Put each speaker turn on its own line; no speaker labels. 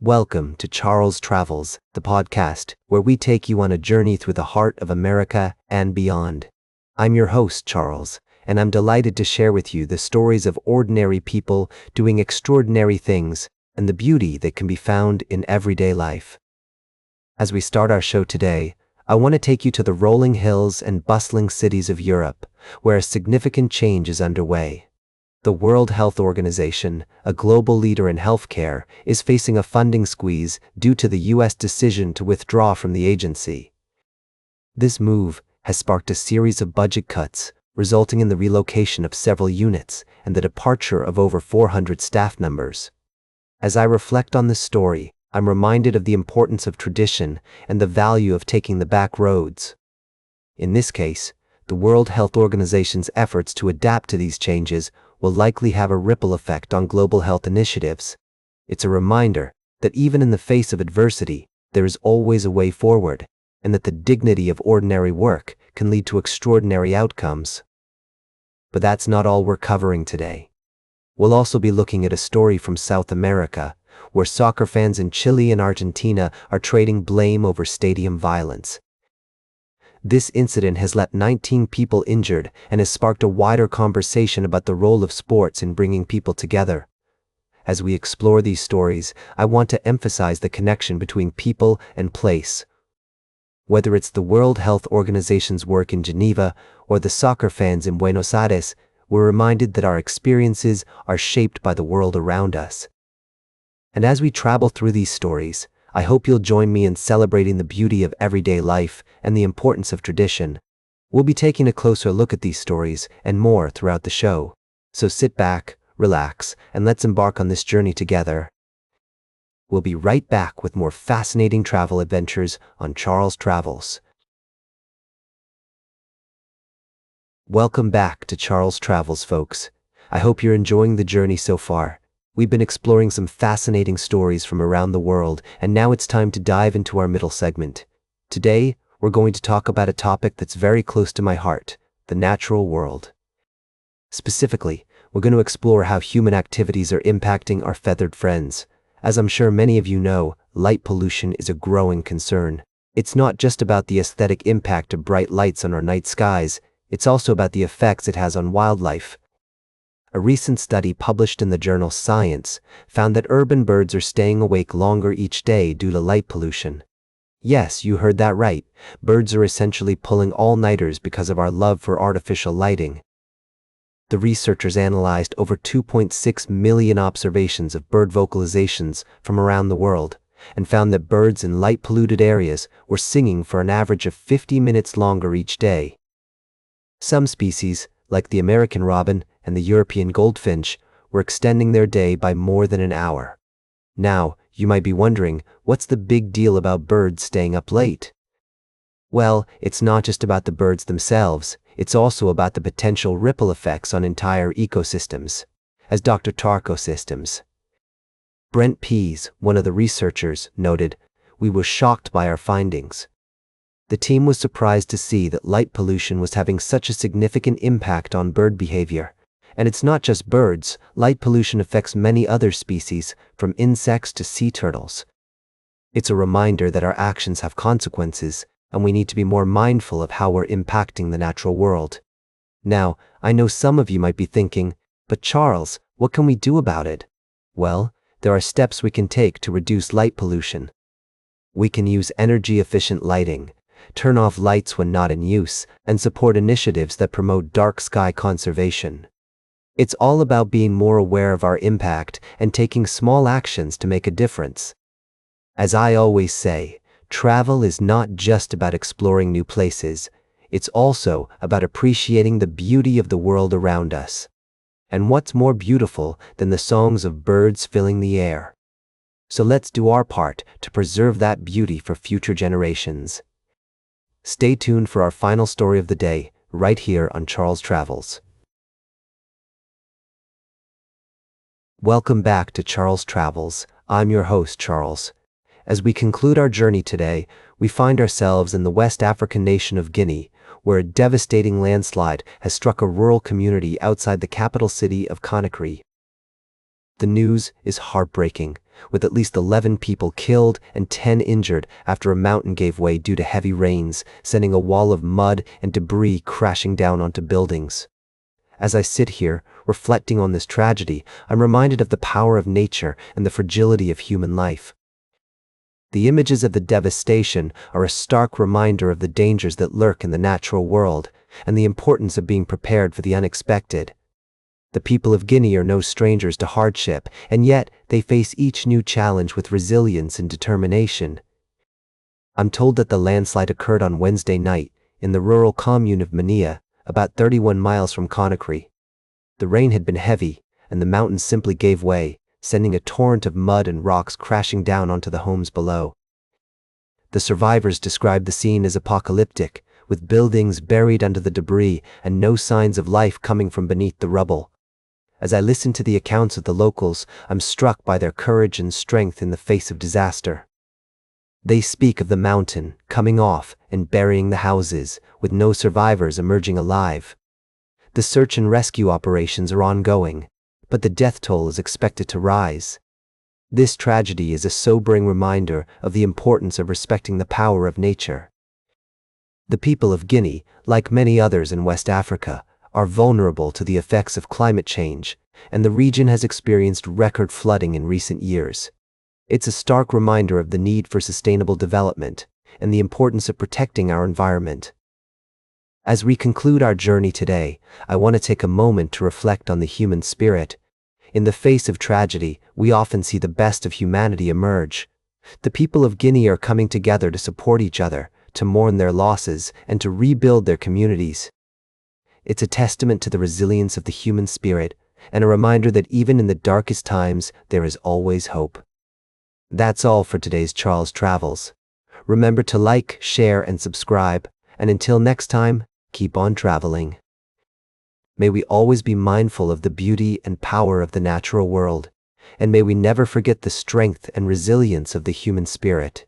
Welcome to Charles Travels, the podcast where we take you on a journey through the heart of America and beyond. I'm your host, Charles, and I'm delighted to share with you the stories of ordinary people doing extraordinary things and the beauty that can be found in everyday life. As we start our show today, I want to take you to the rolling hills and bustling cities of Europe, where a significant change is underway. The World Health Organization, a global leader in healthcare, is facing a funding squeeze due to the U.S. decision to withdraw from the agency. This move has sparked a series of budget cuts, resulting in the relocation of several units and the departure of over 400 staff members. As I reflect on this story, I'm reminded of the importance of tradition and the value of taking the back roads. In this case, the World Health Organization's efforts to adapt to these changes will likely have a ripple effect on global health initiatives. It's a reminder that even in the face of adversity, there is always a way forward, and that the dignity of ordinary work can lead to extraordinary outcomes. But that's not all we're covering today. We'll also be looking at a story from South America, where soccer fans in Chile and Argentina are trading blame over stadium violence. This incident has left 19 people injured and has sparked a wider conversation about the role of sports in bringing people together. As we explore these stories, I want to emphasize the connection between people and place. Whether it's the World Health Organization's work in Geneva or the soccer fans in Buenos Aires, we're reminded that our experiences are shaped by the world around us. And as we travel through these stories, I hope you'll join me in celebrating the beauty of everyday life and the importance of tradition. We'll be taking a closer look at these stories and more throughout the show. So sit back, relax, and let's embark on this journey together. We'll be right back with more fascinating travel adventures on Charles Travels. Welcome back to Charles Travels, folks. I hope you're enjoying the journey so far. We've been exploring some fascinating stories from around the world, and now it's time to dive into our middle segment. Today, we're going to talk about a topic that's very close to my heart, the natural world. Specifically, we're going to explore how human activities are impacting our feathered friends. As I'm sure many of you know, light pollution is a growing concern. It's not just about the aesthetic impact of bright lights on our night skies, it's also about the effects it has on wildlife. A recent study published in the journal Science found that urban birds are staying awake longer each day due to light pollution. Yes, you heard that right. Birds are essentially pulling all-nighters because of our love for artificial lighting. The researchers analyzed over 2.6 million observations of bird vocalizations from around the world and found that birds in light-polluted areas were singing for an average of 50 minutes longer each day. Some species, like the American robin and the European goldfinch, were extending their day by more than an hour. Now, you might be wondering, what's the big deal about birds staying up late? Well, it's not just about the birds themselves, it's also about the potential ripple effects on entire ecosystems, as Dr. Systems. Brent Pease, one of the researchers, noted, "We were shocked by our findings." The team was surprised to see that light pollution was having such a significant impact on bird behavior. And it's not just birds, light pollution affects many other species, from insects to sea turtles. It's a reminder that our actions have consequences, and we need to be more mindful of how we're impacting the natural world. Now, I know some of you might be thinking, but Charles, what can we do about it? Well, there are steps we can take to reduce light pollution. We can use energy-efficient lighting, turn off lights when not in use, and support initiatives that promote dark sky conservation. It's all about being more aware of our impact and taking small actions to make a difference. As I always say, travel is not just about exploring new places, it's also about appreciating the beauty of the world around us. And what's more beautiful than the songs of birds filling the air? So let's do our part to preserve that beauty for future generations. Stay tuned for our final story of the day, right here on Charles Travels. Welcome back to Charles Travels. I'm your host, Charles. As we conclude our journey today, we find ourselves in the West African nation of Guinea, where a devastating landslide has struck a rural community outside the capital city of Conakry. The news is heartbreaking, with at least 11 people killed and 10 injured after a mountain gave way due to heavy rains, sending a wall of mud and debris crashing down onto buildings. As I sit here, reflecting on this tragedy, I'm reminded of the power of nature and the fragility of human life. The images of the devastation are a stark reminder of the dangers that lurk in the natural world and the importance of being prepared for the unexpected. The people of Guinea are no strangers to hardship, and yet they face each new challenge with resilience and determination. I'm told that the landslide occurred on Wednesday night in the rural commune of Mania, about 31 miles from Conakry. The rain had been heavy, and the mountains simply gave way, sending a torrent of mud and rocks crashing down onto the homes below. The survivors described the scene as apocalyptic, with buildings buried under the debris and no signs of life coming from beneath the rubble. As I listen to the accounts of the locals, I'm struck by their courage and strength in the face of disaster. They speak of the mountain coming off and burying the houses, with no survivors emerging alive. The search and rescue operations are ongoing, but the death toll is expected to rise. This tragedy is a sobering reminder of the importance of respecting the power of nature. The people of Guinea, like many others in West Africa, are vulnerable to the effects of climate change, and the region has experienced record flooding in recent years. It's a stark reminder of the need for sustainable development and the importance of protecting our environment. As we conclude our journey today, I want to take a moment to reflect on the human spirit. In the face of tragedy, we often see the best of humanity emerge. The people of Guinea are coming together to support each other, to mourn their losses, and to rebuild their communities. It's a testament to the resilience of the human spirit, and a reminder that even in the darkest times, there is always hope. That's all for today's Charles Travels. Remember to like, share, and subscribe, and until next time, keep on traveling. May we always be mindful of the beauty and power of the natural world, and may we never forget the strength and resilience of the human spirit.